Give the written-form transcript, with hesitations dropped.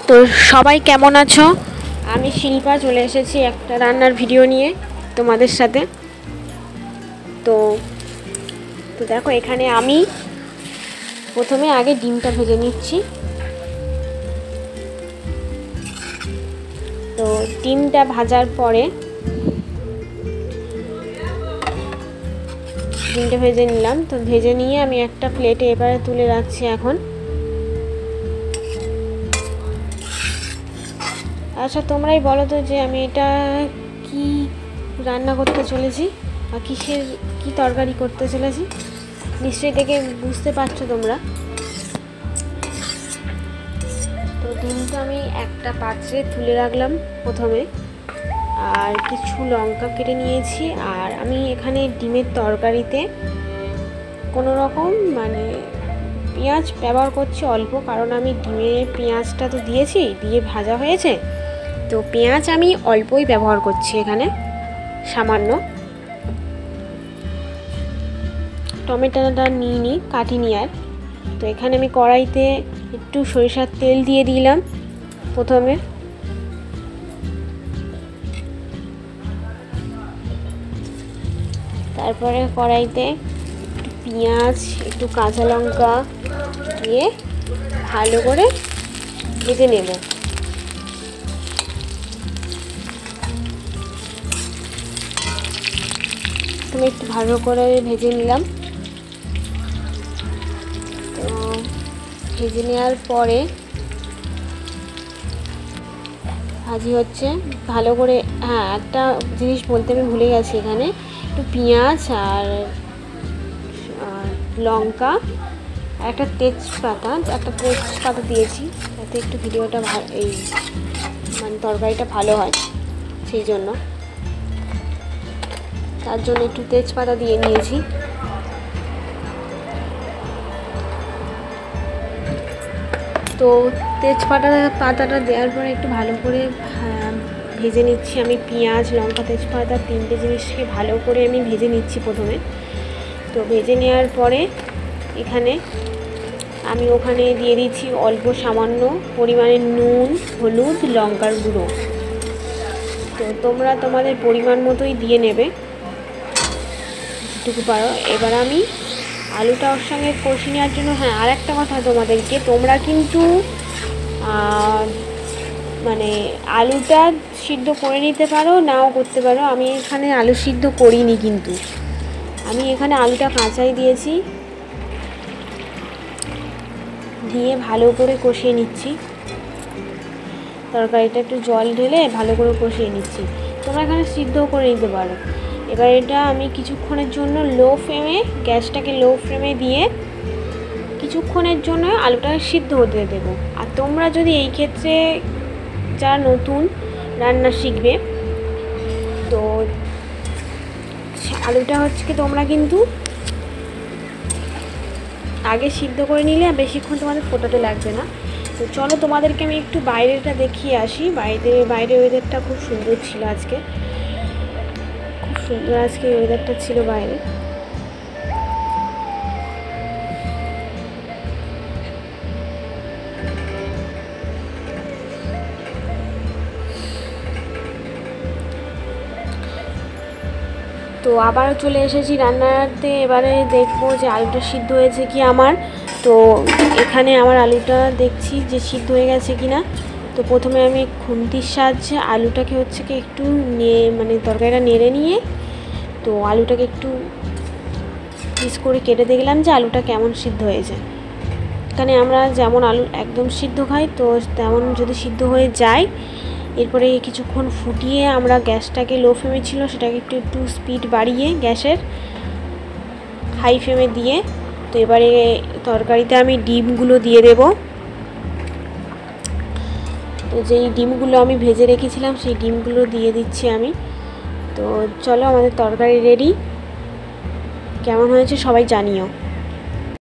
তো সবাই কেমন আছো? আমি শিল্পা চলে এসেছি একটা রান্নার ভিডিও নিয়ে তোমাদের সাথে। তো তো দেখো, এখানে আমি প্রথমে আগে ডিমটা ভেজে নিচ্ছি। তো ডিমটা ভাজার পরে ডিমটা ভেজে নিলাম। তো ভেজে নিয়ে আমি একটা প্লেটে এবারে তুলে রাখছি। এখন আচ্ছা, তোমরাই বলো তো যে আমি এটা কি রান্না করতে চলেছি আর কি তরকারি করতে চলেছি। নিশ্চয়ই দেখে বুঝতে পারছো তোমরা। তো ডিমটা আমি একটা পাত্রে তুলে রাখলাম প্রথমে, আর কিছু লঙ্কা কেটে নিয়েছি। আর আমি এখানে ডিমের তরকারিতে কোনো রকম পেঁয়াজ ব্যবহার করছি অল্প, কারণ আমি ডিমে পেঁয়াজটা তো দিয়ে ভাজা হয়েছে। তো পেঁয়াজ আমি অল্পই ব্যবহার করছি এখানে, সামান্য। টমেটোটা নিইনি, কাটিনি আর। তো এখানে আমি কড়াইতে একটু সরিষার তেল দিয়ে দিলাম প্রথমে। তারপরে কড়াইতে একটু পেঁয়াজ, একটু কাঁচা লঙ্কা দিয়ে ভালো করে ভেজে নেব। তুমি একটু ভালো করে ভেজে নিলাম। তো ভেজে নেওয়ার পরে ভাজি হচ্ছে ভালো করে। হ্যাঁ, একটা জিনিস বলতে আমি ভুলে গেছি, এখানে একটু পেঁয়াজ আর লঙ্কা, একটা তেজপাতা দিয়েছি, যাতে একটু ভিডিওটা তরকারিটা ভালো হয়, সেই জন্য। তার জন্য একটু তেজপাতা দিয়ে নিয়েছি। তো পাতাটা দেওয়ার পরে একটু ভালো করে ভেজে নিচ্ছি আমি। পেঁয়াজ, লঙ্কা, তেজপাতা তিনটে জিনিসকে ভালো করে আমি ভেজে নিচ্ছি প্রথমে। তো ভেজে নেওয়ার পরে এখানে আমি ওখানে দিয়ে দিচ্ছি অল্প সামান্য পরিমাণে নুন, হলুদ, লঙ্কার গুঁড়ো। তো তোমরা তোমাদের পরিমাণ মতোই দিয়ে নেবে যেটুকু পারো। এবার আমি আলুটা ওর সঙ্গে কষিয়ে নেওয়ার জন্য, হ্যাঁ, আর একটা কথা তোমাদেরকে, তোমরা কিন্তু আলুটা সিদ্ধ করে নিতে পারো, নাও করতে পারো। আমি এখানে আলু সিদ্ধ করিনি, কিন্তু আমি এখানে আলুটা কাঁচাই দিয়েছি, দিয়ে ভালো করে কষিয়ে নিচ্ছি। তরকারিটা একটু জল ঢেলে ভালো করে কষিয়ে নিচ্ছি। তোমরা এখানে সিদ্ধও করে নিতে পারো। এবার এটা আমি কিছুক্ষণের জন্য গ্যাসটাকে লো ফ্লেমে দিয়ে কিছুক্ষণের জন্য আলুটা সিদ্ধ হতে দেবো। আর তোমরা যদি এই ক্ষেত্রে যারা নতুন রান্না শিখবে, তো আলুটা তোমরা কিন্তু আগে সিদ্ধ করে নিলে বেশিক্ষণ তোমাদের ফোটাতে লাগবে না। তো চলো, তোমাদেরকে আমি একটু বাইরেটা দেখিয়ে আসি। বাইরে ওয়েদারটা খুব সুন্দর ছিল আজকে, ওয়েদারটা ছিল বাইরে। তো আবারও চলে এসেছি রান্নাতে। এবারে দেখবো যে আলুটা সিদ্ধ হয়েছে কি আমার। তো এখানে আমার আলুটা দেখছি যে সিদ্ধ হয়ে গেছে কিনা। তো প্রথমে আমি খুন্তির সাহায্যে আলুটাকে একটু তরকারিটা নেড়ে নিয়ে, তো আলুটাকে একটু পিস করে কেটে দেখলাম যে আলুটা কেমন সিদ্ধ হয়েছে। এখানে আমরা যেমন আলু একদম সিদ্ধ খাই, তো তেমন যদি সিদ্ধ হয়ে যায়, এরপরে কিছুক্ষণ ফুটিয়ে আমরা গ্যাসটাকে লো ফ্লেমে ছিল সেটাকে একটু স্পিড বাড়িয়ে গ্যাসের হাই ফ্লেমে দিয়ে, তো এবারে তরকারিতে আমি ডিমগুলো দিয়ে দেব। তো যেই ডিমগুলো আমি ভেজে রেখেছিলাম সেই ডিমগুলো দিয়ে দিচ্ছি আমি। তো চলো, আমাদের তরকারি রেডি। কেমন হয়েছে সবাই জানিও।